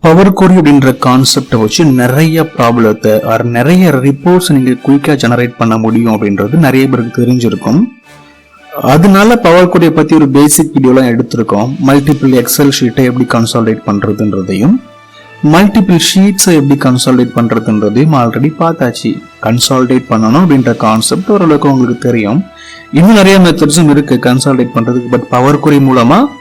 Power query அப்படின்ற கான்செப்டை வச்சு நிறைய ப்ராப்ளத்தை நிறைய ரிப்போர்ட்ஸ் நீங்கள் குயிக்காக ஜெனரேட் பண்ண முடியும் அப்படின்றது நிறைய பேருக்கு தெரிஞ்சிருக்கும். அதனால பவர் query பற்றி ஒரு பேசிக் வீடியோலாம் எடுத்திருக்கோம். மல்டிபிள் எக்ஸல் ஷீட்டை எப்படி கன்சாலிடேட் பண்ணுறதுன்றதையும் மல்டிபிள் ஷீட்ஸை எப்படி கன்சாலிடேட் பண்ணுறதுன்றதையும் ஆல்ரெடி பார்த்தாச்சு. கன்சாலிடேட் பண்ணணும் அப்படின்ற கான்செப்ட் ஓரளவுக்கு உங்களுக்கு தெரியும். இன்னும் நிறைய மெத்தட்ஸும் இருக்கு கன்சாலிடேட் பண்ணுறதுக்கு. பட் பவர் query மூலமாக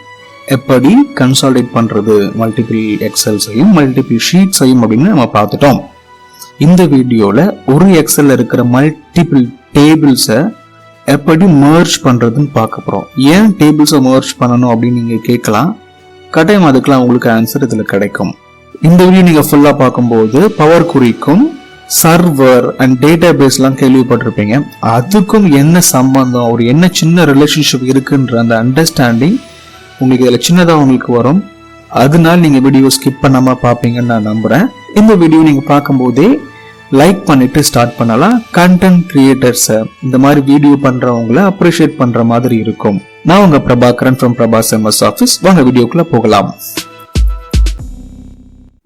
எப்படி கன்சாலிடேட் பண்றது மல்டிபிள் எக்ஸல்ஸையும் மல்டிபிள் ஷீட்ஸையும் அப்படின்னு நம்ம பார்த்துட்டோம். இந்த வீடியோல ஒரு எக்ஸல்ல இருக்கிற மல்டிபிள் டேபிள்ஸை எப்படி மர்ஜ் பண்றதுன்னு பார்க்க போறோம். ஏன் டேபிள்ஸை மர்ஜ் பண்ணணும் அப்படின்னு நீங்க கேட்கலாம். கட்டாயம் அதுக்கெல்லாம் உங்களுக்கு ஆன்சர் இதுல கிடைக்கும். இந்த வீடியோ நீங்க ஃபுல்லா பார்க்கும்போது பவர் queryக்கும் சர்வர் அண்ட் டேட்டா பேஸ்லாம் கேள்விப்பட்டிருப்பீங்க. அதுக்கும் என்ன சம்பந்தம், ஒரு என்ன சின்ன ரிலேஷன்ஷிப் இருக்குன்ற அந்த அண்டர்ஸ்டாண்டிங் உங்களுக்கு இதில் சின்னதாக உங்களுக்கு வரும். அதனால நீங்கள் வீடியோ ஸ்கிப் பண்ணாமல் பார்ப்பீங்கன்னு நான் நம்புகிறேன். இந்த வீடியோ நீங்கள் பார்க்கும்போதே லைக் பண்ணிட்டு ஸ்டார்ட் பண்ணலாம். கண்டென்ட் கிரியேட்டர்ஸை இந்த மாதிரி வீடியோ பண்ணுறவங்கள அப்ரிஷியேட் பண்ணுற மாதிரி இருக்கும். நான் உங்கள் Prabhakaran from Prabhas MS office. வாங்க வீடியோக்குள்ளே போகலாம்.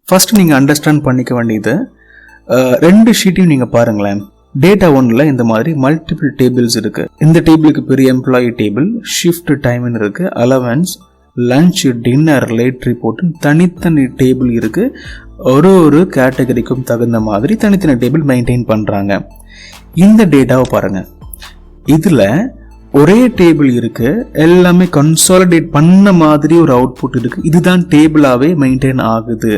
ஃபர்ஸ்ட் நீங்கள் அண்டர்ஸ்டாண்ட் பண்ணிக்க வேண்டியது, ரெண்டு ஷீட்டையும் நீங்கள் பாருங்களேன். டேட்டா ஒன்ல இந்த மாதிரி மல்டிபிள் டேபிள்ஸ் இருக்கு. இந்த டேபிளுக்கு பெரிய எம்ப்ளாயி டேபிள், ஷிஃப்ட் டைம்னு இருக்கு, allowance, lunch, dinner, late report, தனித்தனி டேபிள் இருக்கு. ஒரு கேட்டகரிக்கும் தகுந்த மாதிரி தனித்தனி டேபிள் மெயின்டைன் பண்றாங்க. இந்த டேட்டாவை பாருங்க. இதுல ஒரே டேபிள் இருக்கு, எல்லாமே கன்சாலிடேட் பண்ண மாதிரி ஒரு அவுட்புட் இருக்கு. இதுதான் டேபிளாவே மெயின்டைன் ஆகுது.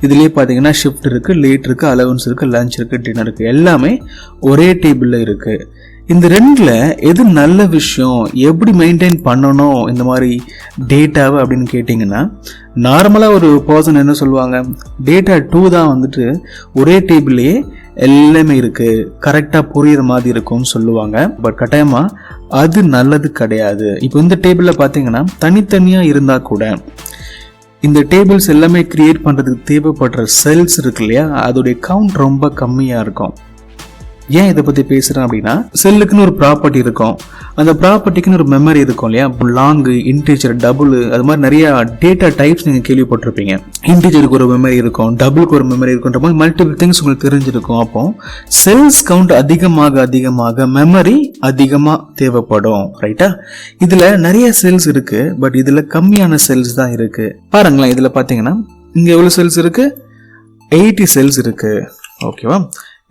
இதுலயே பாத்தீங்கன்னா ஷிஃப்ட் இருக்கு, லேட் இருக்கு, அலவன்ஸ் இருக்கு, லஞ்ச் இருக்கு, டின்னர் இருக்கு, எல்லாமே ஒரே டேபிள்ல இருக்கு. இந்த ரெண்டுல எது நல்ல விஷயம், எப்படி மெயின்டைன் பண்ணணும் இந்த மாதிரி டேட்டாவை அப்படின்னு கேட்டிங்கன்னா, நார்மலா ஒரு பர்சன் என்ன சொல்லுவாங்க, டேட்டா 2 தான் வந்துட்டு ஒரே டேபிள்லயே எல்லாமே இருக்கு, கரெக்டா புரியுற மாதிரி இருக்கும்னு சொல்லுவாங்க. பட் கட்டாயமா அது நல்லது கிடையாது. இப்போ இந்த டேபிள்ல பாத்தீங்கன்னா தனித்தனியா இருந்தா கூட இந்த டேபிள்ஸ் எல்லாமே கிரியேட் பண்றதுக்கு தேவைப்படுற செல்ஸ் இருக்கு இல்லையா, அதோடைய கவுண்ட் ரொம்ப கம்மியா இருக்கும். ஏன் இதை பத்தி பேசுறேன் அப்படின்னா, செல்லுக்குன்னு ஒரு ப்ராப்பர்ட்டி இருக்கும், அந்த ப்ராப்பர்ட்டிக்குன்னு ஒரு மெமரி இருக்கும் இல்லையா, லாங், இன்டீஜர், டபுள், அது மாதிரி நிறைய டேட்டா டைப்ஸ் நீங்க கேள்விப்பட்டிருப்பீங்க. இன்டீஜருக்கு ஒரு மெமரி இருக்கும், டபுளுக்கு ஒரு மெமரி இருக்குன்ற மாதிரி மல்டிபிள் திங்ஸ் உங்களுக்கு தெரிஞ்சிருக்கும். அப்போ செல்ஸ் கவுண்ட் அதிகமாக மெமரி அதிகமா தேவைப்படும். ரைட்டா? இதுல நிறைய செல்ஸ் இருக்கு, பட் இதுல கம்மியான செல்ஸ் தான் இருக்கு. பாருங்களேன், இதுல பாத்தீங்கன்னா இங்க எவ்வளவு செல்ஸ் இருக்கு, 80 செல்ஸ் இருக்கு. ஓகேவா?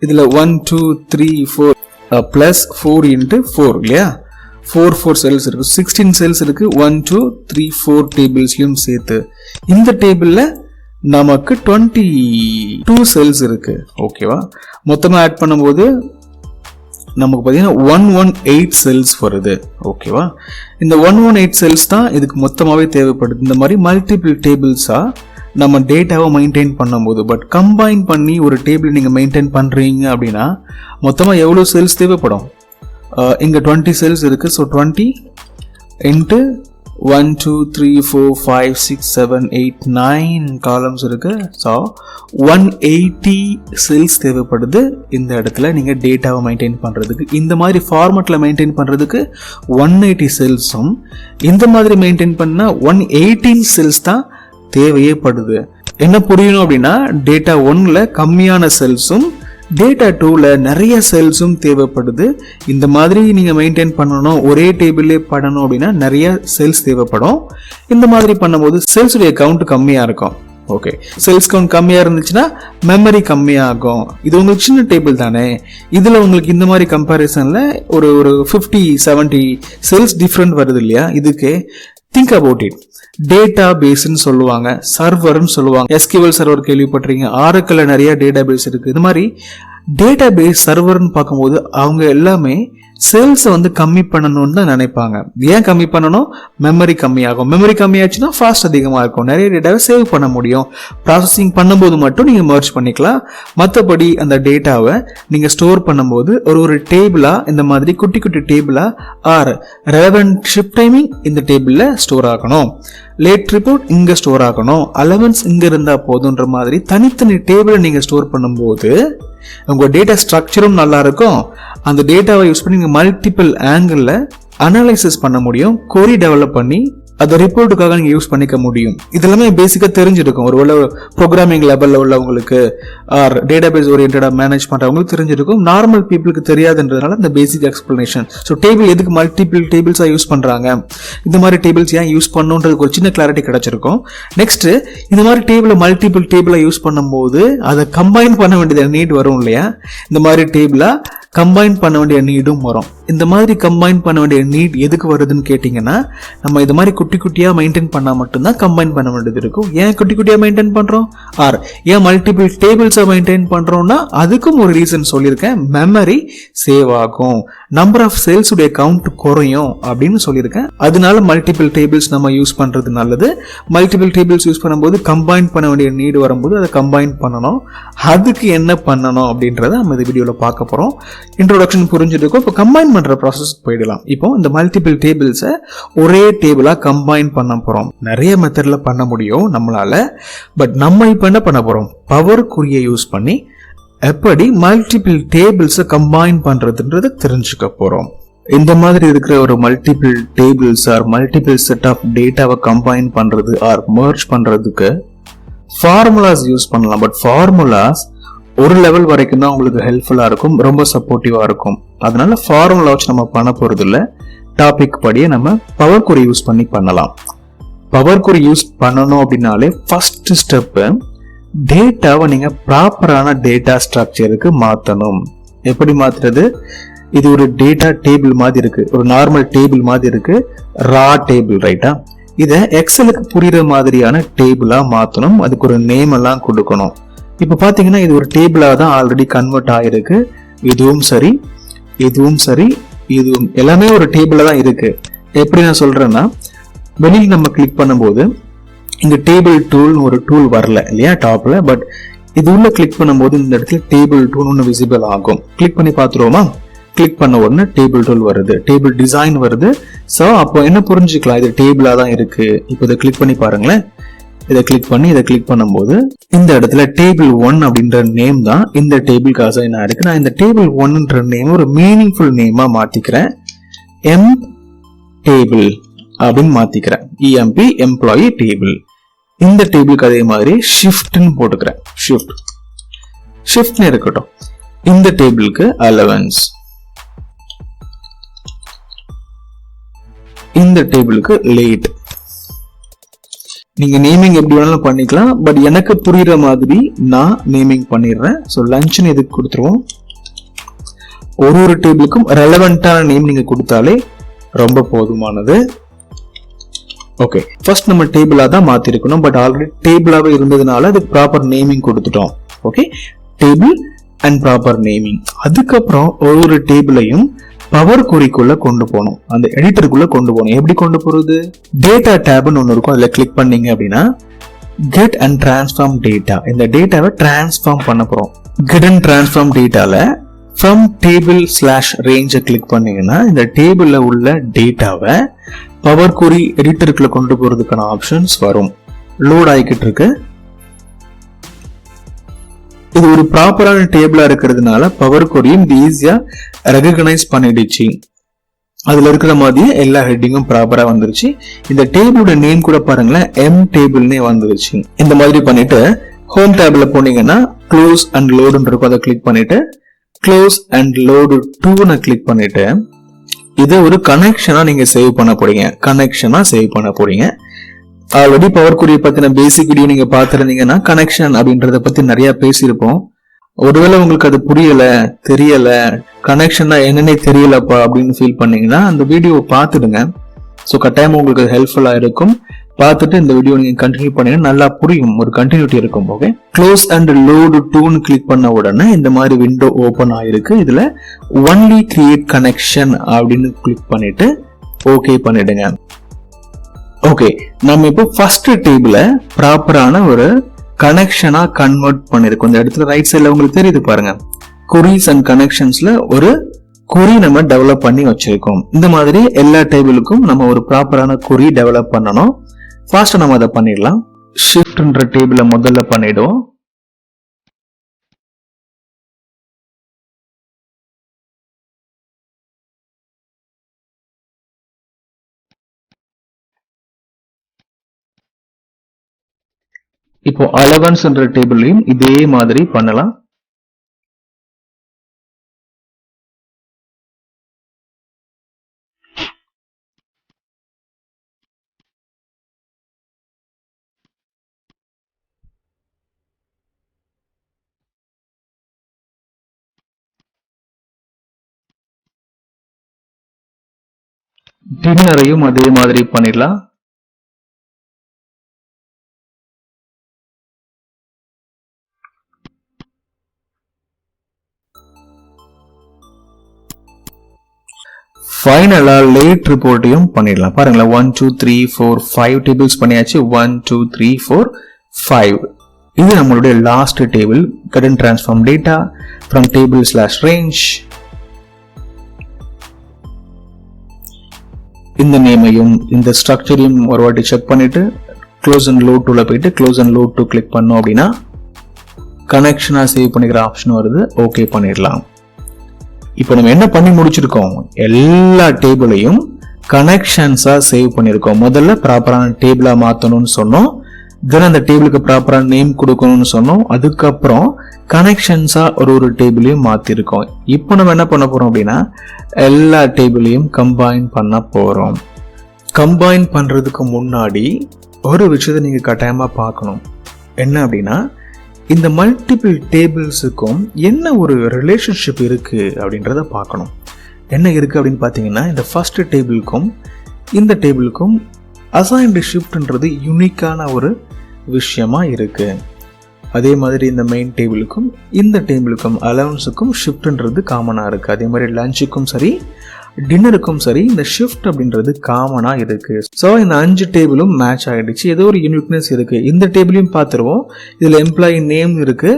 இதுல 1 2 3 4 பிளஸ் 4 into 4 இல்லையா, 4 செல்ஸ் இருக்கு, 16 செல்ஸ் இருக்கு. 1 2 3 4 டேபிள்ஸ்லயும் சேர்த்து இந்த டேபிள்ல நமக்கு 22 செல்ஸ் இருக்கு. ஓகேவா? மொத்தமா ஆட் பண்ணும்போது நமக்கு பாத்தீங்கன்னா 118 செல்ஸ் வருது. ஓகேவா? இந்த 118 செல்ஸ் தான் இதுக்கு மொத்தமாவே தேவைப்படுது. இந்த மாதிரி மல்டிபிள் டேபிள்ஸா நம்ம டேட்டாவை மெயின்டைன் பண்ணும்போது, பட் கம்பைன் பண்ணி ஒரு டேபிள் நீங்க மெயின்டைன் பண்றீங்க அப்படின்னா மொத்தமா எவ்வளவு செல்ஸ் தேவைப்படும்? இங்க 20 செல்ஸ் இருக்கு. ஸோ 20 into 1 2 3 4 5 6 7 8 9 காலம்ஸ் இருக்கு. ஸோ 180 செல்ஸ் தேவைப்படுது இந்த இடத்துல நீங்க டேட்டாவை மெயின்டைன் பண்றதுக்கு. இந்த மாதிரி ஃபார்மேட்ல மெயின்டைன் பண்றதுக்கு 180 செல்ஸும், இந்த மாதிரி மெயின்டைன் பண்ணா 118 செல்ஸ் தான் தேவையேப்படுது. என்ன புரியணும் அப்படின்னா, டேட்டா 1ல கம்மியான செல்ஸும் டேட்டா 2ல நிறைய செல்ஸும் தேவைப்படுது. இந்த மாதிரி நீங்க மெயின்டைன் பண்ணணும், ஒரே டேபிள்லே பண்ணணும் அப்படின்னா நிறைய செல்ஸ் தேவைப்படும். இந்த மாதிரி பண்ணும்போது செல்ஸுடைய கவுண்ட் கம்மியா இருக்கும். ஓகே, செல்ஸ் கவுண்ட் கம்மியா இருந்துச்சுன்னா மெமரி கம்மியாகும். இது உங்களுக்கு சின்ன டேபிள் தானே, இதுல உங்களுக்கு இந்த மாதிரி கம்பேரிசன்ல ஒரு 50-70 செல்ஸ் டிஃப்ரெண்ட் வருது இல்லையா. இதுக்கு திங்க் அபவுட் இட். டேட்டா பேஸ்ன்னு சொல்லுவாங்க, சர்வர்னு சொல்லுவாங்க. எஸ்கியூஎல் சர்வர் கேள்விப்பட்டிருக்கீங்க, ஆரக்கிள்ல நிறைய டேட்டா பேஸ் இருக்கு. இது மாதிரி டேட்டா பேஸ் சர்வர்னு பார்க்கும்போது அவங்க எல்லாமே செல்ஸை வந்து கம்மி பண்ணணும்னு தான் நினைப்பாங்க. ஏன் கம்மி பண்ணணும்? மெமரி கம்மியாகும். மெமரி கம்மியாச்சுன்னா ஃபாஸ்ட் அதிகமாக இருக்கும், நிறைய டேட்டாவை சேவ் பண்ண முடியும். ப்ராசஸிங் பண்ணும்போது மட்டும் நீங்கள் மர்ஜ் பண்ணிக்கலாம். மற்றபடி அந்த டேட்டாவை நீங்கள் ஸ்டோர் பண்ணும்போது ஒரு டேபிளாக இந்த மாதிரி குட்டி குட்டி டேபிளாக ஆர் ரெலவென்ட் ஷிஃப்ட் டைமிங் இந்த டேபிளில் ஸ்டோர் ஆகணும், லேட் ரிப்போர்ட் இங்கே ஸ்டோர் ஆகணும், அலவன்ஸ் இங்கே இருந்தால் போதுன்ற மாதிரி தனித்தனி டேபிளை நீங்கள் ஸ்டோர் பண்ணும்போது உங்க டேட்டா ஸ்ட்ரக்சரும் நல்லா இருக்கும். அந்த டேட்டாவை யூஸ் பண்ணி மல்டிபிள் ஆங்கிள் அனலைசிஸ் பண்ண முடியும், கொரி டெவலப் பண்ணி அதை ரிப்போர்ட்டுக்காக நீங்க யூஸ் பண்ணிக்க முடியும். இதெல்லாமே பேசிக்கா தெரிஞ்சிருக்கும். ஒருவேளை ப்ரோக்ராமிங் லெவல்ல உள்ளவங்களுக்கு ஆர் டேட்டாபேஸ் ஓரியன்டா மேனேஜ் பண்றவங்களுக்கு தெரிஞ்சிருக்கும். நார்மல் பீப்புளுக்கு தெரியாதுன்றதுனால இந்த பேசிக் எக்ஸ்பிளனேஷன். ஸோ டேபிள் எதுக்கு மல்டிபிள் டேபிள்ஸா யூஸ் பண்றாங்க, இந்த மாதிரி டேபிள்ஸ் ஏன் யூஸ் பண்ணுன்றதுக்கு ஒரு சின்ன கிளாரிட்டி கிடைச்சிருக்கும். நெக்ஸ்ட், இந்த மாதிரி டேபிளை மல்டிபிள் டேபிளா யூஸ் பண்ணும்போது அதை கம்பைன் பண்ண வேண்டியது நீட் வரும் இல்லையா? இந்த மாதிரி டேபிளா கம்பைன் பண்ண வேண்டிய நீடும் வரும். இந்த மாதிரி கம்பைன் பண்ண வேண்டிய நீட் எதுக்கு வருதுன்னு கேட்டிங்கன்னா, நம்ம இது மாதிரி குட்டி குட்டியாக மெயின்டைன் பண்ணால் மட்டும்தான் கம்பைன் பண்ண வேண்டியது இருக்கும். ஏன் குட்டி குட்டியாக மெயின்டைன் பண்ணுறோம், ஆர் ஏன் மல்டிபிள் டேபிள்ஸை மெயின்டைன் பண்ணுறோம்னா அதுக்கும் ஒரு ரீசன் சொல்லியிருக்கேன். மெமரி சேவ் ஆகும், நம்பர் ஆஃப் செல்ஸ் உடைய கவுண்ட் குறையும் அப்படின்னு சொல்லியிருக்கேன். அதனால மல்டிபிள் டேபிள்ஸ் நம்ம யூஸ் பண்ணுறது நல்லது. மல்டிபிள் டேபிள்ஸ் யூஸ் பண்ணும்போது கம்பைன் பண்ண வேண்டிய நீடு வரும்போது அதை கம்பைன் பண்ணணும். அதுக்கு என்ன பண்ணணும் அப்படின்றத நம்ம இந்த வீடியோவில் பார்க்க போகிறோம். இன்ட்ரோடக்ஷன் புரிஞ்சுட்டு இப்போ கம்பைன் பண்ற ப்ராசஸ்க்கு போயிடலாம். இப்போ இந்த மல்டிபிள் டேபிள்ஸை ஒரே டேபிளா கம்பைன் பண்ண போறோம். நிறைய மெத்தட்ல பண்ண முடியும் நம்மளால. பட் நம்ம இப்போ என்ன பண்ண போறோம், பவர் குறியை யூஸ் பண்ணி எப்படி மல்டிபிள் டேபிள்ஸை கம்பைன் பண்றதுன்றதை தெரிஞ்சுக்க போறோம். இந்த மாதிரி இருக்கிற ஒரு multiple tables or multiple set of டேட்டாவை கம்பைன் பண்றது ஆர் மர்ஜ் பண்றதுக்கு ஃபார்முலாஸ் யூஸ் பண்ணலாம். பட் ஃபார்முலாஸ் ஒரு லெவல் வரைக்கும் தான் உங்களுக்கு ஹெல்ப்ஃபுல்லா இருக்கும், ரொம்ப சப்போர்ட்டிவா இருக்கும். அதனால ஃபார்முலா வச்சு நம்ம பண்ண போறது இல்ல. டாபிக் படியே நம்ம பவர் குறி யூஸ் பண்ணி பண்ணலாம். பவர் குறி யூஸ் பண்ணணும் அப்படின்னாலே ஃபர்ஸ்ட் ஸ்டெப், டேட்டாவை நீங்க ப்ராப்பரான டேட்டா ஸ்ட்ரக்சருக்கு மாத்தணும். எப்படி மாத்துறது? இது ஒரு டேட்டா டேபிள் மாதிரி இருக்கு, ஒரு நார்மல் டேபிள் மாதிரி இருக்கு, ரா டேபிள், ரைட்டா? இதை எக்ஸலுக்கு புரியுற மாதிரியான டேபிளா மாத்தணும். அதுக்கு ஒரு நேம் எல்லாம் கொடுக்கணும். இப்ப பாத்தீங்கன்னா இது ஒரு டேபிளா தான் ஆல்ரெடி கன்வெர்ட் ஆயிருக்கு. இதுவும் சரி, இதுவும் சரி, இதுவும் எல்லாமே ஒரு டேபிளா தான் இருக்கு. எப்படி நான் சொல்றேன்னா, வெளியில் நம்ம கிளிக் பண்ணும்போது இங்க டேபிள் டூல் ஒரு டூல் வரல இல்லையா டாப்ல. பட் இது உள்ள கிளிக் பண்ணும்போது இந்த இடத்துல டேபிள் டூல் ஒன்று விசிபிள் ஆகும். கிளிக் பண்ணி பார்த்துருவோமா? கிளிக் பண்ண உடனே டேபிள் டூல் வருது, டேபிள் டிசைன் வருது. ஸோ அப்போ என்ன புரிஞ்சுக்கலாம், இது டேபிளா தான் இருக்கு. இப்போ இதை கிளிக் பண்ணி பாருங்களேன். இதை கிளிக் பண்ணி இதை கிளிக் பண்ணும்போது இந்த இடத்துல டேபிள் 1 அப்படின்ற நேம் தான் இந்த டேபிளுக்கு அசைன் ஆயிருக்கு. நான் இந்த டேபிள் 1ன்ற நேம் ஒரு மீனிங்ஃபுல் நேமா மாத்திக்கிறேன். எம் டேபிள் அப்படின்னு மாத்திக்கிறேன். இஎம்பி எம்ப்ளாயி டேபிள். இந்த டேபிளுக்கு அதே மாதிரி ஷிஃப்ட்னு போட்டுக்கிறேன். ஷிஃப்ட்னு இருக்கட்டும். இந்த டேபிளுக்கு அலவன்ஸ், இந்த டேபிளுக்கு லேட். நீங்க நேமிங் எப்படி வேணாலும் பண்ணிக்கலாம். பட் எனக்கு புரியுற மாதிரி நான் நேமிங் பண்ணிடுறேன். ஸோ லஞ்ச்னு எதுக்கு கொடுத்துருவோம். ஒரு டேபிளுக்கும் ரெலவெண்டான நேம் நீங்க கொடுத்தாலே ரொம்ப போதுமானது. ஓகே, ஃபர்ஸ்ட் நம்ம டேபிளா தான் மாத்திருக்கணும். பட் ஆல்ரெடி டேபிளாவே இருந்ததுனால அதுக்கு ப்ராப்பர் நேமிங் கொடுத்துட்டோம். Okay, table and proper naming. அதுக்கப்புறம் ஒரு டேபிளையும் பவர் குறிக்குள்ள கொண்டு போகணும், அந்த எடிட்டருக்குள்ள கொண்டு போகணும். எப்படி கொண்டு போறது? டேட்டா டேப்னு ஒன்று இருக்கும். அதில் கிளிக் பண்ணீங்க அப்படின்னா கெட் அண்ட் டிரான்ஸ்ஃபார்ம் டேட்டா. இந்த டேட்டாவை டிரான்ஸ்ஃபார்ம் பண்ண போறோம். கெட் அண்ட் டிரான்ஸ்ஃபார்ம் டேட்டால ஃப்ரம் டேபிள் ஸ்லாஷ் ரேஞ்சை கிளிக் பண்ணீங்கன்னா இந்த டேபிள்ல உள்ள டேட்டாவை பவர் குறி எடிட்டருக்குள்ள கொண்டு போறதுக்கான ஆப்ஷன்ஸ் வரும். லோட் ஆகிக்கிட்டு இருக்கு. இது ஒரு ப்ராப்பரான டேபிளா இருக்கிறதுனால பவர் கொரியும் ஈஸியா ரெகக்னைஸ் பண்ணிடுச்சு. அதுல இருக்கிற மாதிரியே எல்லா ஹெட்டிங்கும் ப்ராப்பரா வந்துருச்சு. இந்த டேபிளோட நேம் கூட பாருங்களேன், எம் டேபிள்னே வந்துருச்சு. இந்த மாதிரி பண்ணிட்டு ஹோம் டேப்ல போனீங்கன்னா க்ளோஸ் அண்ட் லோடுன்னு இருக்கும். அதை கிளிக் பண்ணிட்டு க்ளோஸ் அண்ட் லோடு 2ன்னு கிளிக் பண்ணிட்டு இதை ஒரு கனெக்ஷனா நீங்க சேவ் பண்ண போறீங்க. ஆல்ரெடி பவர் குறியை பத்தின பேசிக் வீடியோ நீங்க பாத்துருந்தீங்கன்னா கனெக்ஷன் அப்படின்றத பத்தி நிறைய பேசியிருப்போம். ஒருவேளை உங்களுக்கு அது தெரியல, கனெக்ஷன்னா என்னன்னே தெரியலப்பா அப்படின்னு ஃபீல் பண்ணீங்கன்னா அந்த வீடியோவை பார்த்துடுங்க. ஸோ கட்டாயமா உங்களுக்கு ஹெல்ப்ஃபுல்லா இருக்கும். பார்த்துட்டு இந்த வீடியோ நீங்க கண்டினியூ பண்ணீங்கன்னா நல்லா புரியும், ஒரு கண்டினியூட்டி இருக்கும். ஓகே, க்ளோஸ் அண்ட் லோடு 2ன்னு கிளிக் பண்ண உடனே இந்த மாதிரி விண்டோ ஓபன் ஆயிருக்கு. இதுல ஒன்லி கிரியேட் கனெக்ஷன் அப்படின்னு கிளிக் பண்ணிட்டு ஓகே பண்ணிடுங்க. ஓகே, நம்ம இப்போ ஃபர்ஸ்ட் டேபிள ப்ராப்பரான ஒரு கனெக்ஷனா கன்வெர்ட் பண்ணிருக்கோம். இந்த இடத்துல ரைட் சைட்ல உங்களுக்கு தெரியுது பாருங்க, queries அண்ட் கனெக்ஷன்ஸ்ல ஒரு query நம்ம டெவலப் பண்ணி வச்சிருக்கோம். இந்த மாதிரி எல்லா டேபிளுக்கும் நம்ம ஒரு ப்ராப்பரான query டெவலப் பண்ணணும். ஃபாஸ்டா நம்ம அதை பண்ணிடலாம். ஷிஃப்ட்ன்ற டேபிள முதல்ல பண்ணிடுவோம். இப்போ அலவன்ஸ் என்ற டேபிளையும் இதே மாதிரி பண்ணலாம். டின்னரையும் அதே மாதிரி பண்ணிடலாம். ஃபைனலா லேட் ரிப்போர்ட்டையும் பண்ணிடலாம். பாருங்களேன், 1 2 3 4 5 டேபிள்ஸ் பண்ணியாச்சு. 1 2 3 4 5 இது நம்மளுடைய லாஸ்ட் டேபிள். கடன் transform data from table slash range. இந்த நேமையும் இந்த ஸ்ட்ரக்சரையும் ஒரு வாட்டி செக் பண்ணிட்டு க்ளோஸ் அண்ட் லோட் டூல போயிட்டு close and load to click பண்ணோம் அப்படின்னா கனெக்ஷனா சேவ் பண்ணிக்கிற ஆப்ஷன் வருது. ஓகே பண்ணிடலாம். இப்போ நம்ம என்ன பண்ணி முடிச்சிருக்கோம், எல்லா டேபிளையும் கனெக்ஷன்ஸா சேவ் பண்ணிருக்கோம். முதல்ல ப்ராப்பரான டேபிளா மாத்தணும்னு சொன்னோம். தென் அந்த டேபிளுக்கு ப்ராப்பரான நேம் கொடுக்கணும்னு சொன்னோம். அதுக்கப்புறம் கனெக்ஷன்ஸா ஒரு டேபிளையும் மாத்திருக்கோம். இப்போ நம்ம என்ன பண்ண போறோம் அப்படின்னா எல்லா டேபிளையும் கம்பைன் பண்ண போறோம். கம்பைன் பண்றதுக்கு முன்னாடி ஒரு விஷயத்தை நீங்க கட்டாயமா பார்க்கணும். என்ன அப்படின்னா இந்த மல்டிபிள் டேபிள்ஸுக்கும் என்ன ஒரு ரிலேஷன்ஷிப் இருக்கு அப்படின்றத பார்க்கணும். என்ன இருக்கு அப்படின்னு பார்த்தீங்கன்னா இந்த ஃபர்ஸ்ட் டேபிளுக்கும் இந்த டேபிளுக்கும் அசைன்டு ஷிஃப்ட்ன்றது யூனிக்கான ஒரு விஷயமா இருக்கு. அதே மாதிரி இந்த மெயின் டேபிளுக்கும் இந்த டேபிளுக்கும் அலவன்ஸுக்கும் ஷிஃப்ட்ன்றது காமனா இருக்கு. அதே மாதிரி லஞ்சுக்கும் சரி டின்னருக்கும் சரி இந்த ஷிஃப்ட் அப்படின்றது காமனா இருக்கு. ஸோ இந்த 5 டேபிளும் மேட்ச் ஆகிடுச்சு. ஏதோ ஒரு யூனிக்னஸ் இருக்கு. இந்த டேபிளையும் பார்த்துருவோம். இதுல எம்ப்ளாயி நேம் இருக்கு,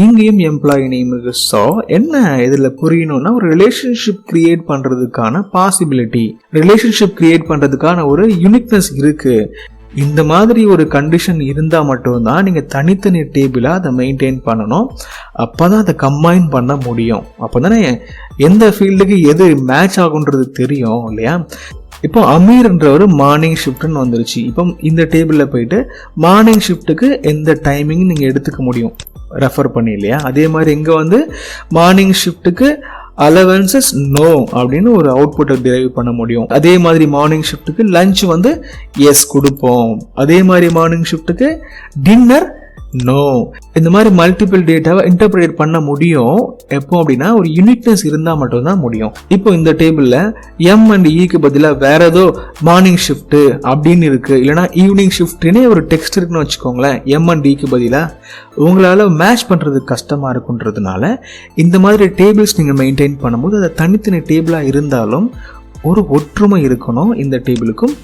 இங்கேயும் எம்ப்ளாயி நேம் இருக்கு. ஸோ என்ன இதுல புரியணும்னா ஒரு ரிலேஷன்ஷிப் கிரியேட் பண்றதுக்கான பாசிபிலிட்டி, ரிலேஷன்ஷிப் கிரியேட் பண்றதுக்கான ஒரு யூனிக்னஸ் இருக்கு. இந்த மாதிரி ஒரு கண்டிஷன் இருந்தால் மட்டும்தான் நீங்கள் தனித்தனி டேபிளாக அதை மெயின்டைன் பண்ணணும். அப்போ தான் அதை கம்பைன் பண்ண முடியும். அப்போ தானே எந்த ஃபீல்டுக்கு எது மேட்ச் ஆகுன்றது தெரியும் இல்லையா? இப்போ அமீர்ன்றவர் மார்னிங் ஷிஃப்ட்னு வந்துருச்சு. இப்போ இந்த டேபிளில் போயிட்டு மார்னிங் ஷிஃப்ட்டுக்கு எந்த டைமிங் நீங்கள் எடுத்துக்க முடியும் ரெஃபர் பண்ணி இல்லையா? அதே மாதிரி இங்கே வந்து மார்னிங் ஷிஃப்ட்டுக்கு அலவன்சஸ் நோ அப்படின்னு ஒரு அவுட்புட்டை டிரைவ் பண்ண முடியும். அதே மாதிரி மார்னிங் ஷிஃப்ட்டுக்கு லஞ்ச் வந்து எஸ் கொடுப்போம். அதே மாதிரி மார்னிங் ஷிஃப்ட்டுக்கு டின்னர் நோ. இந்த மாதிரி மல்டிபிள் டேட்டாவை இன்டர்பிரேட் பண்ண முடியும். எப்போ அப்படின்னா ஒரு யூனிக்னஸ் இருந்தால் மட்டும்தான் முடியும். இப்போ இந்த டேபிளில் எம் அண்ட் இக்கு பதிலாக வேற ஏதோ மார்னிங் ஷிஃப்ட் அப்படின்னு இருக்கு, இல்லைனா ஈவினிங் ஷிஃப்ட்னே ஒரு டெக்ஸ்ட் இருக்குன்னு வச்சுக்கோங்களேன். எம் அண்ட் இக்கு பதிலாக உங்களால் மேட்ச் பண்ணுறது கஷ்டமாக இருக்குன்றதுனால இந்த மாதிரி டேபிள்ஸ் நீங்கள் மெயின்டைன் பண்ணும்போது அதை தனித்தனி டேபிளாக இருந்தாலும் ஒரு ஒற்றுமை இருக்கணும். இந்த டேபிளுக்கும்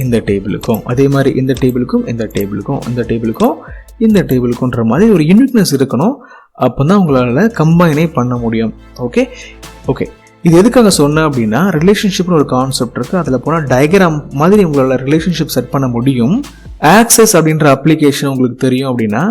இந்த டேபிளுக்கும், அதே மாதிரி இந்த டேபிளுக்கும் இந்த டேபிளுக்கும், இந்த டேபிளுக்கும் இந்த டேபிளுக்குன்ற மாதிரி ஒரு யூனிக்னஸ் இருக்கணும். அப்போ தான் உங்களால் கம்பைனே பண்ண முடியும். ஓகே ஓகே இது எதுக்காக சொன்னேன் அப்படின்னா ரிலேஷன்ஷிப்னு ஒரு கான்செப்ட் இருக்குது. அதில் போனால் டயக்ராம் மாதிரி உங்களால் ரிலேஷன்ஷிப் செட் பண்ண முடியும். ஆக்சஸ் அப்படின்ற அப்ளிகேஷன் உங்களுக்கு தெரியும் அப்படின்னா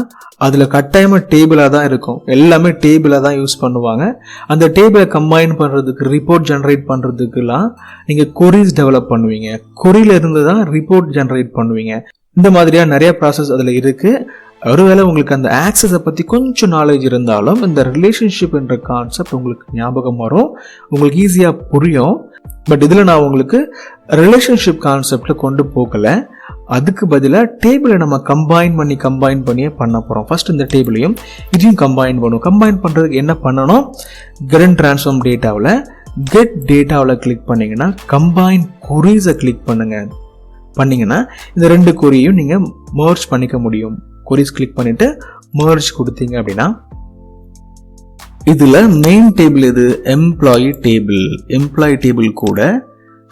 அதில் கட்டாயமாக டேபிளாக தான் இருக்கும். எல்லாமே டேபிளாக தான் யூஸ் பண்ணுவாங்க. அந்த டேபிளை கம்பைன் பண்ணுறதுக்கு ரிப்போர்ட் ஜென்ரேட் பண்ணுறதுக்குலாம் நீங்கள் கொரிஸ் டெவலப் பண்ணுவீங்க. கொரியில இருந்து தான் ரிப்போர்ட் ஜென்ரேட் பண்ணுவீங்க. இந்த மாதிரியாக நிறைய ப்ராசஸ் அதில் இருக்குது. ஒருவேளை உங்களுக்கு அந்த ஆக்சஸை பற்றி கொஞ்சம் நாலேஜ் இருந்தாலும் இந்த ரிலேஷன்ஷிப் என்ற கான்செப்ட் உங்களுக்கு ஞாபகம் வரும், உங்களுக்கு ஈஸியாக புரியும். பட் இதில் நான் உங்களுக்கு ரிலேஷன்ஷிப் கான்செப்டில் கொண்டு போகலை. அதுக்கு பதிலாக டேபிளை நம்ம கம்பைன் பண்ணியே பண்ண போகிறோம். ஃபர்ஸ்ட் இந்த டேபிளையும் இதையும் கம்பைன் பண்ணுவோம். கம்பைன் பண்ணுறதுக்கு என்ன பண்ணணும், கரண்ட் டிரான்ஸ்ஃபார்ம் டேட்டாவில் கெட் டேட்டாவில் கிளிக் பண்ணிங்கன்னா கம்பைன் கொரீஸை கிளிக் பண்ணிங்கன்னா இந்த ரெண்டு கொரியையும் நீங்கள் மர்ஜ் பண்ணிக்க முடியும். கொரிஸ் கிளிக் பண்ணிட்டு மர்ஜ் கொடுத்தீங்க அப்படின்னா இதில் மெயின் டேபிள் இது எம்ப்ளாயி டேபிள். எம்ப்ளாயி டேபிள் கூட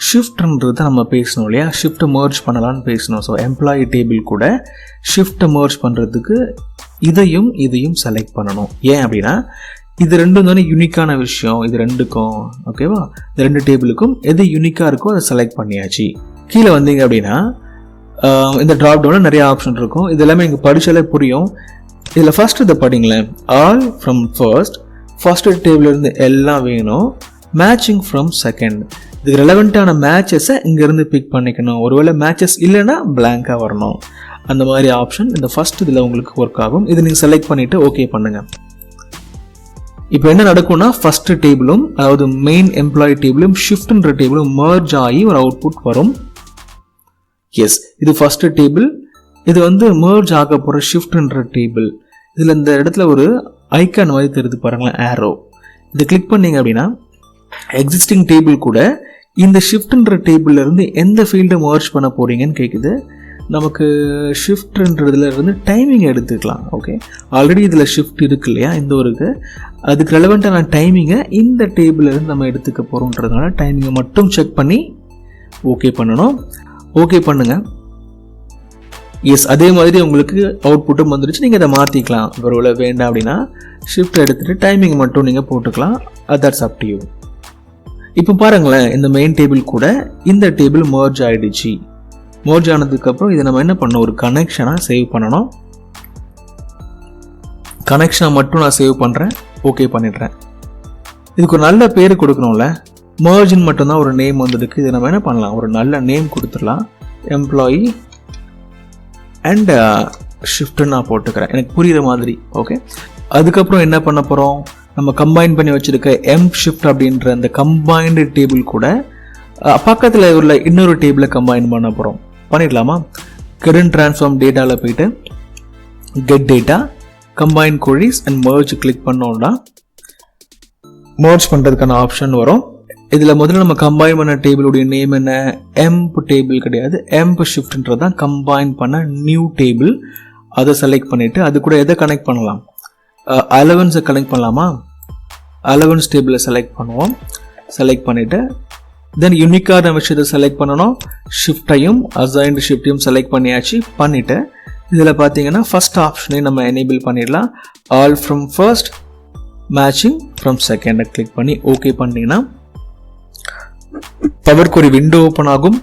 ஷிஃப்ட்ன்றது நம்ம பேசணும் இல்லையா? ஷிஃப்ட் மர்ஜ் பண்ணலான்னு பேசணும். ஸோ எம்ப்ளாயி டேபிள் கூட ஷிஃப்ட் மர்ஜ் பண்ணுறதுக்கு இதையும் செலக்ட் பண்ணணும். ஏன் அப்படின்னா இது ரெண்டும் தானே யூனிக்கான விஷயம். இது ரெண்டுக்கும் ஓகேவா, இந்த ரெண்டு டேபிளுக்கும் எது யூனிக்காக இருக்கோ அதை செலக்ட் பண்ணியாச்சு. கீழே வந்தீங்க அப்படின்னா இந்த ட்ராப் டவுனில் நிறைய ஆப்ஷன் இருக்கும். இது எல்லாமே நீங்கள் படித்தாலே புரியும். இதில் ஃபர்ஸ்ட் இதை படிங்களேன். ஆல் ஃப்ரம் ஃபர்ஸ்ட் டேபிள் இருந்து எல்லாம் வேணும். மேட்சிங் ஃப்ரம் செகண்ட், இதுக்கு ரெலவெண்ட்டான மேட்சஸை இங்கேருந்து பிக் பண்ணிக்கணும். ஒருவேளை மேட்சஸ் இல்லைன்னா பிளாங்காக வரணும். அந்த மாதிரி ஆப்ஷன் இந்த ஃபர்ஸ்ட் இதில் உங்களுக்கு ஒர்க் ஆகும். இது நீங்கள் செலக்ட் பண்ணிவிட்டு ஓகே பண்ணுங்கள். இப்போ என்ன நடக்கும்னா ஃபர்ஸ்ட் டேபிளும் அதாவது மெயின் எம்ப்ளாயி டேபிளும் ஷிஃப்ட்ன்ற டேபிளும் மர்ஜ் ஆகி ஒரு அவுட்புட் வரும். எஸ், இது ஃபர்ஸ்ட் டேபிள். இது வந்து மர்ஜ் ஆக போகிற ஷிஃப்ட்ன்ற டேபிள். இதில் இந்த இடத்துல ஒரு ஐக்கான் மாதிரி தெரியுது பாருங்களேன், ஆரோ. இதை கிளிக் பண்ணீங்க அப்படின்னா எக்ஸிஸ்டிங் டேபிள் கூட இந்த ஷிஃப்ட்ன்ற டேபிள்ல இருந்து எந்த ஃபீல்டை மர்ஜ் பண்ண போறீங்கன்னு கேட்குது. நமக்கு ஷிஃப்ட்ன்றதுல இருந்து டைமிங் எடுத்துக்கலாம். ஓகே, ஆல்ரெடி இதில் ஷிஃப்ட் இருக்கு இல்லையா, இந்த ஒருக்கு அதுக்கு ரெலவெண்ட்டான டைமிங்கை இந்த டேபிள்ல இருந்து நம்ம எடுத்துக்க போகிறோன்றதுனால டைமிங்கை மட்டும் செக் பண்ணி ஓகே பண்ணணும். ஓகே பண்ணுங்க. எஸ், அதே மாதிரி உங்களுக்கு அவுட்புட்டும் வந்துருச்சு. நீங்கள் அதை மாற்றிக்கலாம். ஒருவேளை வேண்டாம் அப்படின்னா ஷிஃப்ட் எடுத்துகிட்டு டைமிங் மட்டும் நீங்கள் போட்டுக்கலாம். That's up to you. இப்போ பாருங்களேன், இந்த மெயின் டேபிள் கூட இந்த டேபிள் மர்ஜ் ஆகிடுச்சு. மர்ஜ் ஆனதுக்கப்புறம் இதை நம்ம என்ன பண்ணணும், ஒரு கனெக்ஷனாக சேவ் பண்ணணும். கனெக்ஷனை மட்டும் நான் சேவ் பண்ணுறேன், ஓகே பண்ணிடுறேன். இதுக்கு ஒரு நல்ல பேர் கொடுக்கணும்ல, மர்ஜின் மட்டும்தான் ஒரு நேம் வந்துருக்கு. இதை நம்ம என்ன பண்ணலாம், ஒரு நல்ல நேம் கொடுத்துடலாம். எம்ப்ளாயி அண்ட் ஷிஃப்ட்டு நான் போட்டுக்கிறேன், எனக்கு புரிகிற மாதிரி. ஓகே, அதுக்கப்புறம் என்ன பண்ண போகிறோம், நம்ம கம்பைன் பண்ணி வச்சுருக்க எம் ஷிஃப்ட் அப்படின்ற அந்த கம்பைன்டு டேபிள் கூட பக்கத்தில் உள்ள இன்னொரு டேபிளை கம்பைன் பண்ண போகிறோம். பண்ணிடலாமா? கரண்ட் ட்ரான்ஸ்ஃபார்ம் டேட்டாவில் போயிட்டு get data, combine queries and merge click பண்ணோம்னா merge பண்ணுறதுக்கான ஆப்ஷன் வரும். இதில் முதல்ல நம்ம கம்பைன் பண்ண டேபிளுடைய நேம் என்ன, எம்ப் டேபிள் கிடையாது, எம்ப் ஷிஃப்ட்ன்றது தான் கம்பைன் பண்ண நியூ டேபிள். அதை செலக்ட் பண்ணிவிட்டு அது கூட எதை கனெக்ட் பண்ணலாம், அலவன்ஸை கனெக்ட் பண்ணலாமா? அலவன்ஸ் டேபிளை செலக்ட் பண்ணுவோம். செலக்ட் பண்ணிவிட்டு தென் யூனிக்கான விஷயத்தை செலக்ட் பண்ணணும். ஷிஃப்டையும் அசைன்டு ஷிஃப்டையும் செலக்ட் பண்ணியாச்சு. பண்ணிவிட்டு இதில் பார்த்தீங்கன்னா ஃபர்ஸ்ட் ஆப்ஷனை நம்ம எனேபிள் பண்ணிடலாம். All from first, matching from செகண்டை கிளிக் பண்ணி ஓகே பண்ணிங்கன்னா பவர் query விண்டோ ஓப்பன் ஆகும்.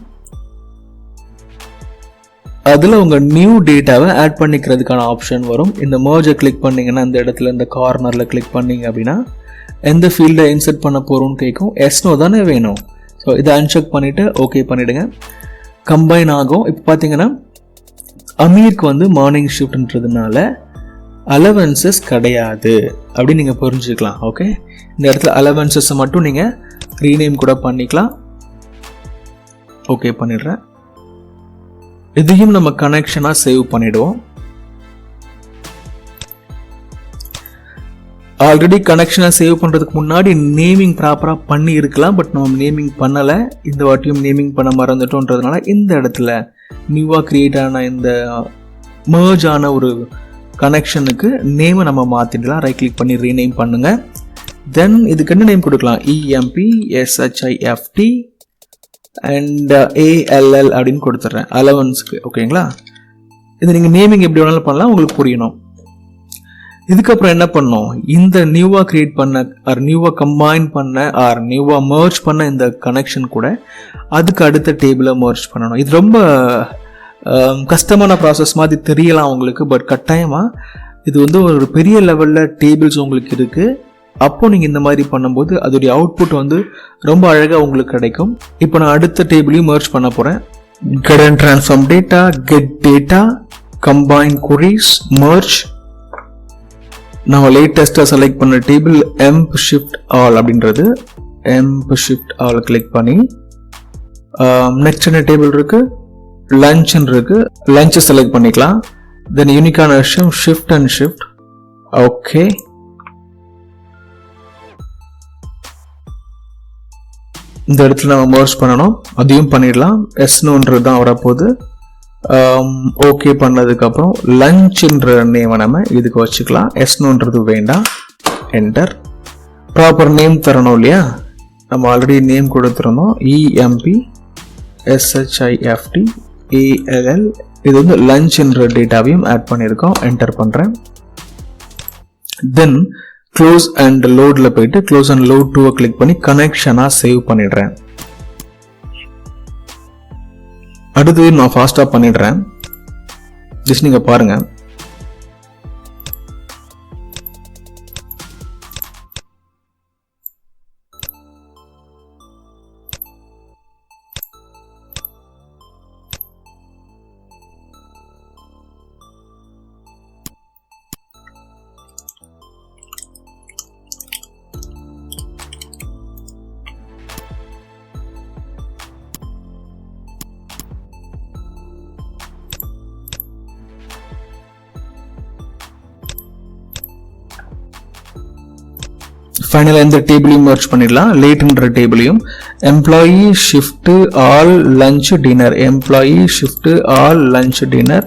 அதில் உங்கள் நியூ டேட்டாவை ஆட் பண்ணிக்கிறதுக்கான ஆப்ஷன் வரும். இந்த மர்ஜை கிளிக் பண்ணிங்கன்னா இந்த இடத்துல இந்த கார்னரில் கிளிக் பண்ணிங்க அப்படின்னா எந்த ஃபீல்டை இன்சர்ட் பண்ண போகிறோம்னு கேட்கும். எஸ்னோ தானே வேணும். ஸோ இதை அன்செக் பண்ணிவிட்டு ஓகே பண்ணிவிடுங்க. கம்பைன் ஆகும். இப்போ பார்த்தீங்கன்னா அமீருக்கு வந்து மார்னிங் ஷிஃப்ட்ன்றதுனால அலவன்சஸ் கிடையாது அப்படின்னு நீங்கள் புரிஞ்சுக்கலாம். ஓகே, இந்த இடத்துல அலவன்சஸை மட்டும் நீங்கள் ரீநேம் கூட பண்ணிக்கலாம். ஓகே பண்ணிடுறேன். இதையும் நம்ம கனெக்ஷனாக சேவ் பண்ணிவிடுவோம். ஆல்ரெடி கனெக்ஷனை சேவ் பண்ணுறதுக்கு முன்னாடி நேமிங் ப்ராப்பராக பண்ணி இருக்கலாம். பட் நம்ம நேமிங் பண்ணலை, இந்த வாட்டியும் நேமிங் பண்ண மறந்துட்டோன்றதுனால இந்த இடத்துல நியூவாக க்ரியேட் ஆன இந்த மர்ஜ் ஆன ஒரு கனெக்ஷனுக்கு நேமை நம்ம மாற்றிடலாம். ரைட் கிளிக் பண்ணி ரீநேம் பண்ணுங்கள். தென் இதுக்கு என்ன நேம் கொடுக்கலாம், இஎம்பி எஸ்ஹெச்ஐஎஃப்டி அண்ட் ஏஎல்எல் அப்படின்னு கொடுத்துட்றேன் அலவன்ஸ்க்கு. ஓகேங்களா, இது நீங்கள் நேமிங் எப்படி வேணாலும் பண்ணலாம், உங்களுக்கு புரியணும். இதுக்கப்புறம் என்ன பண்ணோம், இந்த நியூவாக கிரியேட் பண்ண ஆர் நியூவாக கம்பைன் பண்ண ஆர் நியூவாக மர்ஜ் பண்ண இந்த கனெக்ஷன் கூட அதுக்கு அடுத்த டேபிளை மர்ஜ் பண்ணணும். இது ரொம்ப கஷ்டமான ப்ராசஸ் மாதிரி தெரியலாம் உங்களுக்கு. பட் கட்டாயமாக இது வந்து ஒரு பெரிய லெவலில் டேபிள்ஸ் உங்களுக்கு இருக்குது. அப்போ நீங்கள் இந்த மாதிரி பண்ணும்போது அதோடைய அவுட்புட் வந்து ரொம்ப அழகாக உங்களுக்கு கிடைக்கும். இப்போ நான் அடுத்த டேபிளையும் மர்ஜ் பண்ண போகிறேன். Current transform data, get data, combine queries, merge. நம்ம லேட்டஸ்ட்டாக செலக்ட் பண்ண டேபிள் எம்ப் ஷிஃப்ட் ஆல் அப்படின்றது. எம்ப் ஷிஃப்ட் ஆல் கிளிக் பண்ணி நெக்ஸ்ட் என்ன டேபிள் இருக்குது, லஞ்சுன்னு இருக்குது, லஞ்சை செலக்ட் பண்ணிக்கலாம். தென் யூனிக்கான விஷயம் ஷிஃப்ட் அண்ட் ஷிஃப்ட். ஓகே, இந்த இடத்துல நம்ம மர்ஜ் பண்ணணும், அதையும் பண்ணிடலாம். எஸ்னோன்றது தான் வரப்போகுது. ஓகே பண்ணதுக்கப்புறம் லஞ்சுன்ற நேமை நம்ம இதுக்கு வச்சுக்கலாம். எஸ்னோன்றது வேண்டாம். என்டர். ப்ராப்பர் நேம் தரணும் இல்லையா, நம்ம ஆல்ரெடி நேம் கொடுத்துருந்தோம். EMP SHIFT ALL. இது வந்து லஞ்சுன்ற டேட்டாவையும் ஆட் பண்ணியிருக்கோம். என்டர் பண்ணுறேன். தென் க்ளோஸ் அண்ட் லோடில் போயிட்டு க்ளோஸ் அண்ட் லோட் 2 கிளிக் பண்ணி கனெக்ஷனாக சேவ் பண்ணிடுறேன். அடுத்து நான் ஃபாஸ்ட்டாக பண்ணிடுறேன், ஜஸ்ட் நீங்கள் பாருங்கள். ஃபைனலாக இந்த டேபிளையும் மர்ஜ் பண்ணிடலாம். லேட்ன்ற டேபிளையும் employee shift all lunch dinner, employee shift all lunch dinner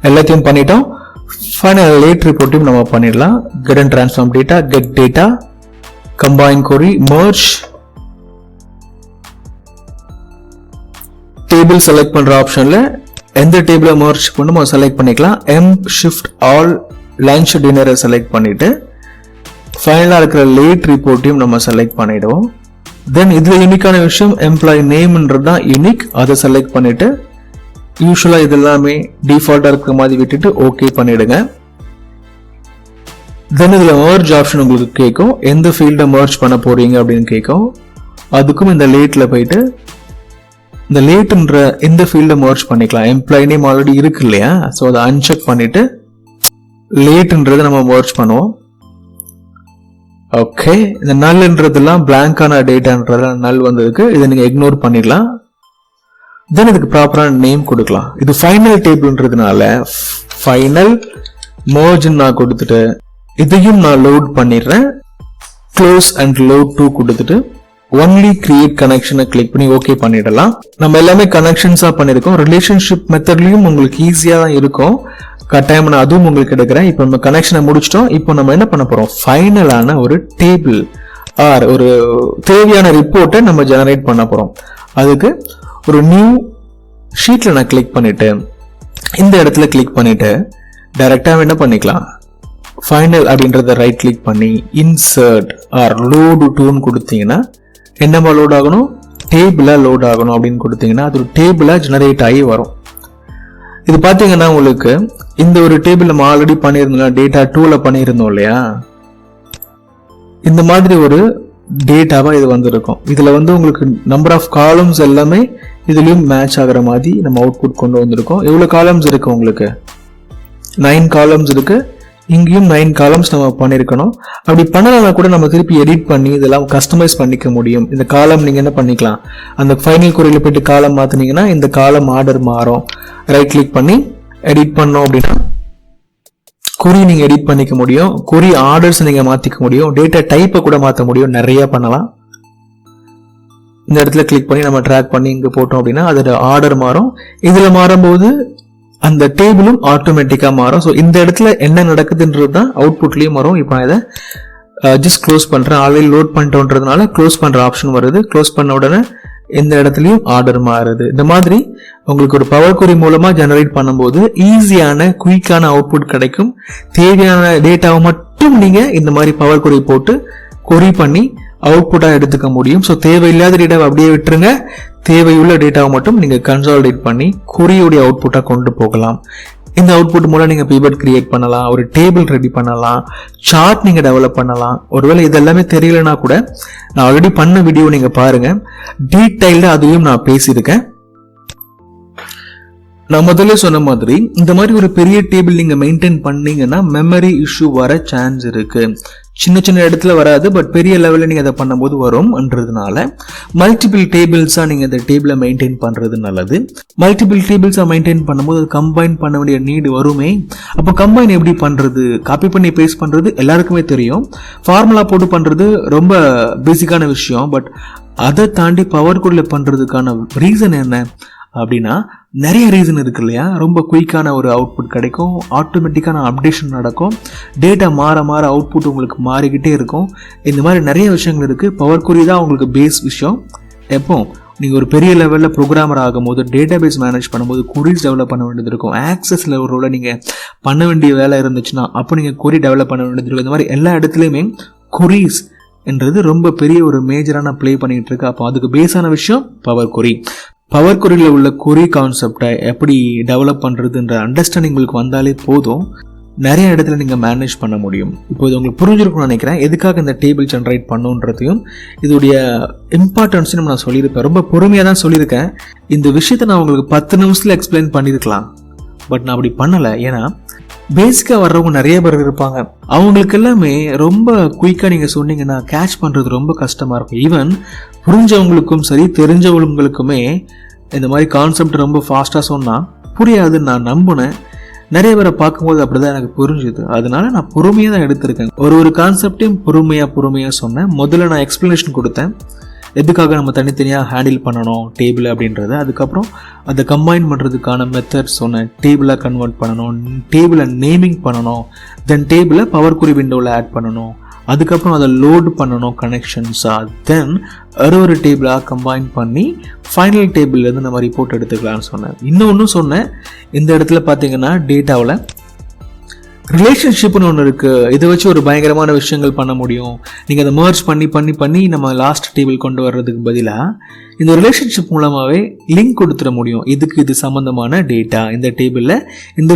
எல்லாத்தையும் பண்ணிட்டோம். ஃபைனல் லேட் ரிப்போர்ட்டையும் நம்ம பண்ணிடலாம். Get and transform data, get data, combine query, merge table select பண்ற ஆப்ஷன்ல எந்த டேபிளை மர்ஜ் பண்ணுமோ செலக்ட் பண்ணிக்கலாம். எம் ஷிஃப்ட் ஆல் லஞ்ச் டின்னரை செலக்ட் பண்ணிட்டு ஃபைனலாக இருக்கிற லேட் ரிப்போர்ட்டையும் நம்ம செலக்ட் பண்ணிடுவோம். தென் இதுல யூனிக்கான விஷயம் எம்ப்ளாயி நேம்ன்றது தான் யூனிக், அதை செலக்ட் பண்ணிட்டு யூஸ்வலா இது எல்லாமே டிஃபால்ட்டா இருக்கிற மாதிரி விட்டுட்டு ஓகே பண்ணிடுங்க. தென் இதுல மர்ஜ் ஆப்ஷன் உங்களுக்கு கேட்கும், எந்த ஃபீல்டை மர்ஜ் பண்ண போறீங்க அப்படின்னு கேட்கும். அதுக்கும் இந்த லேட்ல போயிட்டு இந்த லேட்ன்ற இந்த ஃபீல்டை மர்ஜ் பண்ணிக்கலாம். எம்ப்ளாயி நேம் ஆல்ரெடி இருக்கு இல்லையா, ஸோ அதை அன்செக் பண்ணிட்டு லேட்ன்றதை நம்ம மர்ஜ் பண்ணுவோம். ஓகே, இந்த நல்ன்றதெல்லாம் பிளாங்கான டேட்டான்றதெல்லாம் நல் வந்ததுக்கு இதை நீங்க இக்னோர் பண்ணிடலாம். தென் இதுக்கு ப்ராப்பரான நேம் கொடுக்கலாம். இது ஃபைனல் டேபிள்ன்றதுனால ஃபைனல் மர்ஜ் நான் கொடுத்துட்டு இதையும் நான் லோட் பண்ணிடுறேன். க்ளோஸ் அண்ட் லோட் டு கொடுத்துட்டு ஒன்லி கிரியேட் கனெக்ஷனை கிளிக் பண்ணி ஓகே பண்ணிடலாம். நம்ம எல்லாமே கனெக்ஷன்ஸா பண்ணிருக்கோம். ரிலேஷன்ஷிப் மெத்தட்லயும் உங்களுக்கு ஈஸியா தான் இருக்கும். கட்டாயம் நான் அதுவும் உங்களுக்கு எடுக்கிறேன். இப்போ நம்ம கனெக்ஷனை முடிச்சிட்டோம். இப்போ நம்ம என்ன பண்ண போறோம், ஃபைனலான ஒரு டேபிள் ஆர் ஒரு தேவையான ரிப்போர்ட்டை நம்ம ஜெனரேட் பண்ண போறோம். அதுக்கு ஒரு நியூ ஷீட்ல நான் கிளிக் பண்ணிட்டு இந்த இடத்துல கிளிக் பண்ணிட்டு டைரக்டா என்ன பண்ணிக்கலாம், ஃபைனல் அப்படின்றத ரைட் கிளிக் பண்ணி இன்சர்ட் ஆர் லோடு டூன்னு கொடுத்தீங்கன்னா என்னமா லோட் ஆகணும், டேபிளா லோட் ஆகணும் அப்படின்னு கொடுத்தீங்கன்னா அது ஒரு டேபிளா ஜெனரேட் ஆகி வரும். இது பாத்தீங்கன்னா உங்களுக்கு இந்த ஒரு டேபிள் நம்ம ஆல்ரெடி பண்ணியிருந்தோம், டேட்டா 2ல பண்ணியிருந்தோம் இல்லையா, இந்த மாதிரி ஒரு டேட்டாவா இது வந்திருக்கும். இதுல உங்களுக்கு நம்பர் ஆஃப் காலம்ஸ் எல்லாமே இதுலயும் மேட்ச் ஆகிற மாதிரி நம்ம அவுட்புட் கொண்டு வந்திருக்கோம். எவ்வளவு காலம்ஸ் இருக்கு உங்களுக்கு, 9 காலம்ஸ் இருக்கு. இங்கேயும் 9 காலம்ஸ் நம்ம பண்ணிருக்கணும். அப்படி பண்ணலன்னா கூட நம்ம திருப்பி எடிட் பண்ணி இதெல்லாம் கஸ்டமைஸ் பண்ணிக்க முடியும். இந்த காலம் நீங்க என்ன பண்ணிக்கலாம், அந்த ஃபைனல் குறியில போயிட்டு காலம் மாத்தினீங்கன்னா இந்த காலம் ஆர்டர் மாறும். ரைட் கிளிக் பண்ணி எடிட் பண்ணோம் அப்படின்னா குறி நீங்க எடிட் பண்ணிக்க முடியும். குறி ஆர்டர்ஸ் நீங்க மாத்திக்க முடியும். டேட்டா டைப்பை கூட மாற்ற முடியும். நிறைய பண்ணலாம். இந்த இடத்துல கிளிக் பண்ணி நம்ம ட்ராக் பண்ணி இங்க போட்டோம் அப்படின்னா அதோட ஆர்டர் மாறும். இதுல மாறும்போது அந்த டேபிளும் ஆட்டோமேட்டிக்கா மாறும். ஸோ இந்த இடத்துல என்ன நடக்குதுன்றது தான் அவுட்புட்லயும் வரும். இப்போ நான் இதை ஜஸ்ட் க்ளோஸ் பண்றேன். ஆல்ரெடி லோட் பண்ணிட்டோன்றதுனால க்ளோஸ் பண்ற ஆப்ஷன் வருது. க்ளோஸ் பண்ண உடனே இந்த இடத்துலயும் ஆர்டர் மாறுது. இந்த மாதிரி உங்களுக்கு ஒரு பவர் கொரி மூலமா ஜெனரேட் பண்ணும்போது ஈஸியான குயிக்கான அவுட்புட் கிடைக்கும். தேவையான டேட்டாவை மட்டும் நீங்க இந்த மாதிரி பவர் கொரி போட்டு கொரி பண்ணி அவுட்புட்டா எடுத்துக்க முடியும். ஸோ தேவையில்லாத டேட்டாவை அப்படியே விட்டுருங்க. தேவையுள்ள டேட்டாவை மட்டும் நீங்க கன்சாலிடேட் பண்ணி கொரியோடைய அவுட்புட்டா கொண்டு போகலாம். இந்த அவுட்புட் மூலம் நீங்க பிவட் கிரியேட் பண்ணலாம், ஒரு டேபிள் ரெடி பண்ணலாம், சார்ட் நீங்க டெவலப் பண்ணலாம். ஒருவேளை இதெல்லாமே தெரியலனா கூட நான் ஆல்ரெடி பண்ண வீடியோ நீங்க பாருங்க, டீடைல்டா அதையும் நான் பேசியிருக்கேன். நான் முதல்ல சொன்ன மாதிரி இந்த மாதிரி ஒரு பெரிய டேபிள் நீங்க மெயின்டைன் பண்ணீங்கன்னா மெமரி இஷ்யூ வர சான்ஸ் இருக்கு. சின்ன சின்ன இடத்துல வராது, பட் பெரிய லெவலில் நீங்க அதை பண்ணும்போது வரும்ன்றதுனால மல்டிபிள் டேபிள்ஸா நீங்க இந்த டேபிளை மெயின்டைன் பண்றது நல்லது. மல்டிபிள் டேபிள்ஸா மெயின்டைன் பண்ணும்போது அது கம்பைன் பண்ண வேண்டிய நீடு வருமே. அப்போ கம்பைன் எப்படி பண்றது, காப்பி பண்ணி பேஸ்ட் பண்றது எல்லாருக்குமே தெரியும். ஃபார்முலா போட்டு பண்றது ரொம்ப பேசிக்கான விஷயம். பட் அதை தாண்டி பவர் கொரில பண்றதுக்கான ரீசன் என்ன அப்படின்னா நிறைய ரீசன் இருக்கு இல்லையா. ரொம்ப குயிக்கான ஒரு அவுட்புட் கிடைக்கும், ஆட்டோமேட்டிக்கான அப்டேஷன் நடக்கும், டேட்டா மாற மாற அவுட்புட் உங்களுக்கு மாறிக்கிட்டே இருக்கும். இந்த மாதிரி நிறைய விஷயங்கள் இருக்கு. பவர் கொரி தான் உங்களுக்கு பேஸ் விஷயம். எப்போ நீங்கள் ஒரு பெரிய லெவலில் ப்ரோக்ராமர் ஆகும்போது டேட்டா பேஸ் மேனேஜ் பண்ணும்போது கொரிஸ் டெவலப் பண்ண வேண்டியது இருக்கும். ஆக்சஸ் லெவலில் நீங்கள் பண்ண வேண்டிய வேலை இருந்துச்சுன்னா அப்போ நீங்கள் கொரி டெவலப் பண்ண வேண்டியது இருக்கும். இந்த மாதிரி எல்லா இடத்துலையுமே கொரிஸ் என்றது ரொம்ப பெரிய ஒரு மேஜரான ப்ளே பண்ணிட்டு இருக்கு. அப்போ அதுக்கு பேஸான விஷயம் பவர் கொரி. பவர் கொரியில் உள்ள கொரி கான்செப்டை எப்படி டெவலப் பண்ணுறதுன்ற அண்டர்ஸ்டாண்டிங் உங்களுக்கு வந்தாலே போதும், நிறைய இடத்துல நீங்கள் மேனேஜ் பண்ண முடியும். இப்போ இது உங்களுக்கு புரிஞ்சிருக்கும்னு நினைக்கிறேன். எதுக்காக இந்த டேபிள் ஜென்ரேட் பண்ணுன்றதையும் இதோடைய இம்பார்ட்டன்ஸையும் நான் சொல்லியிருப்பேன். ரொம்ப பொறுமையாக தான் சொல்லியிருக்கேன். இந்த விஷயத்தை நான் உங்களுக்கு 10 நிமிஷத்தில் எக்ஸ்பிளைன் பண்ணியிருக்கலாம், பட் நான் அப்படி பண்ணலை. ஏன்னா பேசிக்காக வர்றவங்க நிறைய பேர் இருப்பாங்க. அவங்களுக்கு எல்லாமே ரொம்ப குயிக்காக நீங்கள் சொன்னீங்கன்னா கேட்ச் பண்ணுறது ரொம்ப கஷ்டமாக இருக்கும். ஈவன் புரிஞ்சவங்களுக்கும் சரி தெரிஞ்சவங்களுக்குமே இந்த மாதிரி கான்செப்ட் ரொம்ப ஃபாஸ்ட்டாக சொன்னால் புரியாதுன்னு நான் நம்பினேன். நிறைய பேரை பார்க்கும்போது அப்படிதான் எனக்கு புரிஞ்சுது. அதனால நான் பொறுமையாக தான் எடுத்திருக்கேன். ஒரு கான்செப்டையும் பொறுமையாக சொன்னேன். முதல்ல நான் எக்ஸ்பிளனேஷன் கொடுத்தேன், எதுக்காக நம்ம தனித்தனியாக ஹேண்டில் பண்ணணும் டேபிள் அப்படின்றத. அதுக்கப்புறம் அதை கம்பைன் பண்ணுறதுக்கான மெத்தட் சொன்னேன். டேபிளாக கன்வெர்ட் பண்ணணும், டேபிளை நேமிங் பண்ணணும், தென் டேபிளை பவர் குரி விண்டோவில் ஆட் பண்ணணும், அதுக்கப்புறம் அதை லோடு பண்ணணும் கனெக்ஷன்ஸாக, தென் ஒரு டேபிளாக கம்பைன் பண்ணி ஃபைனல் டேபிள்லேருந்து நம்ம ரிப்போர்ட் எடுத்துக்கலாம்னு சொன்னேன். இன்னொன்றும் சொன்னேன், இந்த இடத்துல பார்த்தீங்கன்னா டேட்டாவில் ரிலேஷன்ஷிப்னு ஒன்று இருக்குது. இதை வச்சு ஒரு பயங்கரமான விஷயங்கள் பண்ண முடியும். நீங்கள் அதை மர்ஜ் பண்ணி நம்ம லாஸ்ட் டேபிள் கொண்டு வர்றதுக்கு பதிலாக இந்த ரிலேஷன்ஷிப் மூலமாகவே லிங்க் கொடுத்துட முடியும். இது சம்மந்தமான டேட்டா, இந்த டேபிளில் இந்த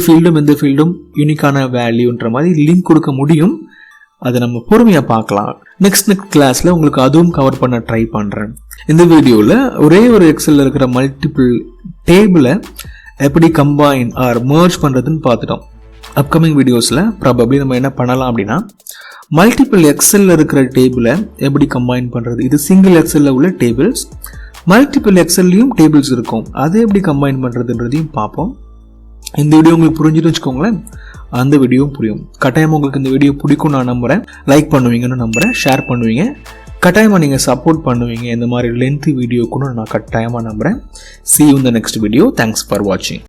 ஃபீல்டும் யூனிக்கான வேல்யூன்ற மாதிரி லிங்க் கொடுக்க முடியும். அதை நம்ம பொறுமையாக பார்க்கலாம். நெக்ஸ்ட் கிளாஸில் உங்களுக்கு அதுவும் கவர் பண்ண ட்ரை பண்ணுறேன். இந்த வீடியோவில் ஒரே ஒரு எக்ஸலில் இருக்கிற மல்டிபிள் டேபிளை எப்படி கம்பைன் ஆர் மர்ஜ் பண்ணுறதுன்னு பார்த்துட்டோம். அப்கமிங் வீடியோஸில் ப்ராபப்ளி நம்ம என்ன பண்ணலாம் அப்படின்னா, மல்டிபிள் எக்ஸலில் இருக்கிற டேபிளை எப்படி கம்பைன் பண்ணுறது, இது சிங்கிள் எக்ஸலில் உள்ள டேபிள்ஸ், மல்டிபிள் எக்ஸல்லையும் டேபிள்ஸ் இருக்கும், அதை எப்படி கம்பைன் பண்ணுறதுன்றதையும் பார்ப்போம். இந்த வீடியோ உங்களுக்கு புரிஞ்சுட்டு வச்சுக்கோங்களேன், அந்த வீடியோவும் புரியும். கட்டாயமாக உங்களுக்கு இந்த வீடியோ பிடிக்கும் நான் நம்புகிறேன். லைக் பண்ணுவீங்கன்னு நம்புகிறேன், ஷேர் பண்ணுவீங்க, கட்டாயமாக நீங்கள் சப்போர்ட் பண்ணுவீங்க. இந்த மாதிரி லென்த்தி வீடியோ கூட நான் கட்டாயமாக நம்புகிறேன். See you in the next video. Thanks for watching.